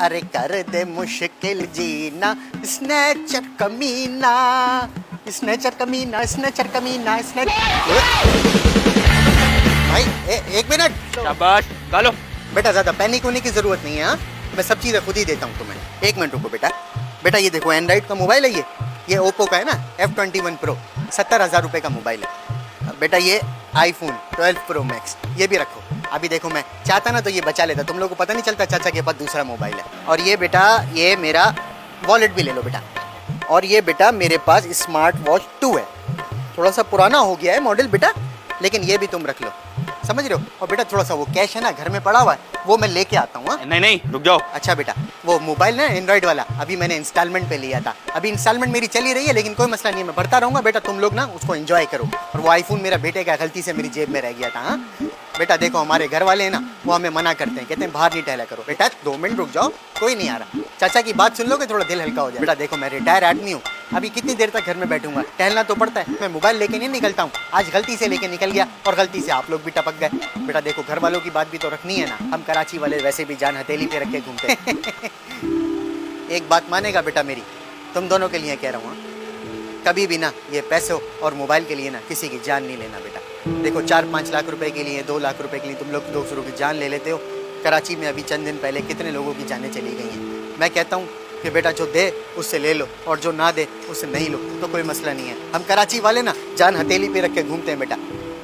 अरे कर दे मुश्किल जीना स्नेचर कमीना, स्नेचर कमीना, स्नेचर कमीना, भाई एक मिनट। शाबाश गालो। बेटा ज्यादा पैनिक होने की जरूरत नहीं है, हाँ? मैं सब चीजें खुद ही देता हूँ तुम्हें। एक मिनट रुको बेटा। बेटा ये देखो एंड्रॉइड का मोबाइल है, ये ओप्पो का है ना F21 Pro, 70,000 रुपए का मोबाइल है। बेटा ये आईफोन 12 Pro Max, ये भी रखो। अभी देखो मैं चाहता ना तो ये बचा लेता, तुम लोगों को पता नहीं चलता चाचा के पास दूसरा मोबाइल है। और ये बेटा ये मेरा वॉलेट भी ले लो बेटा। और ये बेटा मेरे पास स्मार्ट वॉच 2 है, थोड़ा सा पुराना हो गया है मॉडल बेटा, लेकिन ये भी तुम रख लो, समझ रहे हो। और बेटा थोड़ा सा वो कैश है ना घर में पड़ा हुआ है, वो मैं लेके आता हूँ। नहीं नहीं रुक जाओ। अच्छा बेटा वो मोबाइल ना एंड्रॉइड वाला अभी मैंने इंस्टॉलमेंट पे लिया था, अभी इंस्टॉलमेंट मेरी चली रही है, लेकिन कोई मसला नहीं है, मैं भरता रहूंगा बेटा, तुम लोग ना उसको एंजॉय करो। और वो आईफोन मेरा बेटे का गलती से मेरी जेब में रह गया था। हाँ बेटा देखो हमारे घर वाले हैं ना वो हमें मना करते हैं, कहते हैं बाहर नहीं टहला करो। बेटा 2 मिनट रुक जाओ, कोई नहीं आ रहा, चाचा की बात सुन लोगे थोड़ा दिल हल्का हो जाए। बेटा देखो मैं रिटायर आदमी हूँ, अभी कितनी देर तक घर में बैठूंगा, टहलना तो पड़ता है। मैं मोबाइल लेके नहीं निकलता हूँ, आज गलती से लेके निकल गया और गलती से आप लोग भी टपक गए। बेटा देखो घर वालों की बात भी तो रखनी है ना, हम कराची वाले वैसे भी जान हथेली पे रख के घूमते हैं। एक बात मानेगा बेटा मेरी, तुम दोनों के लिए कह रहा हूँ, कभी भी ना ये पैसों और मोबाइल के लिए ना किसी की जान नहीं लेना बेटा। देखो 4-5 लाख रुपए के लिए, 2 लाख रुपए के लिए तुम लोग दूसरों की जान ले लेते हो। कराची में अभी चंद दिन पहले कितने लोगों की जानें चली गई हैं। मैं कहता हूँ कि बेटा जो दे उससे ले लो और जो ना दे उससे नहीं लो, तो कोई मसला नहीं है। हम कराची वाले ना जान हथेली पे रख के घूमते हैं बेटा,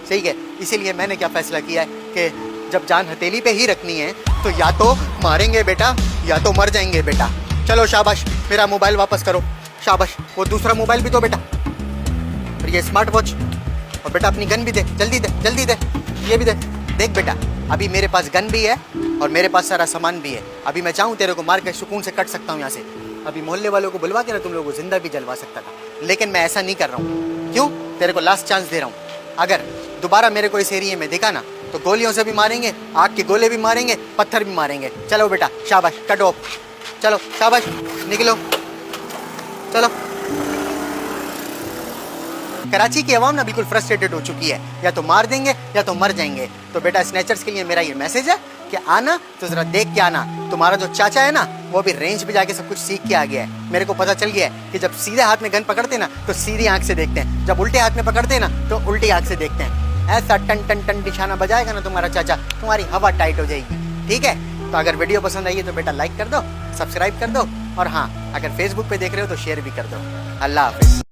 सही है। इसीलिए मैंने क्या फैसला किया है कि जब जान हथेली पे ही रखनी है तो या तो मारेंगे बेटा या तो मर जाएंगे बेटा। चलो शाबाश, मेरा मोबाइल वापस करो, शाबाश। वो दूसरा मोबाइल भी दो बेटा, और ये स्मार्ट वॉच, और बेटा अपनी गन भी दे, जल्दी दे जल्दी दे, ये भी दे। देख बेटा अभी मेरे पास गन भी है और मेरे पास सारा सामान भी है, अभी मैं चाहूँ तेरे को मार के सुकून से कट सकता हूँ यहाँ से। अभी मोहल्ले वालों को बुलवा के ना तुम लोगों को जिंदा भी जलवा सकता था, लेकिन मैं ऐसा नहीं कर रहा हूँ। क्यों? तेरे को लास्ट चांस दे रहा हूँ, अगर दोबारा मेरे को इस एरिया में दिखा ना तो गोलियों से भी मारेंगे, आग के गोले भी मारेंगे, पत्थर भी मारेंगे। चलो बेटा शाबाश, कट ऑफ, चलो शाबाश, निकलो चलो। कराची की आवाम ना बिल्कुल फ्रस्ट्रेटेड हो चुकी है, या तो मार देंगे या तो मर जाएंगे। तो बेटा स्नैचर्स के लिए मेरा ये मैसेज है कि आना तो जरा देख के आना। तुम्हारा जो चाचा है ना वो भी रेंज पे जाके सब कुछ सीख के आ गया है। मेरे को पता चल गया है कि जब सीधे हाथ में गन पकड़ते ना तो सीधी आंख से देखते हैं, जब उल्टे हाथ में पकड़ते ना तो उल्टी आंख से देखते हैं। ऐसा टन टन टन निशाना बजाएगा ना तुम्हारा चाचा, तुम्हारी हवा टाइट हो जाएगी। ठीक है, तो अगर वीडियो पसंद आई है तो बेटा लाइक कर दो, सब्सक्राइब कर दो, और हाँ अगर फेसबुक पे देख रहे हो तो शेयर भी कर दो। अल्लाह हाफिज।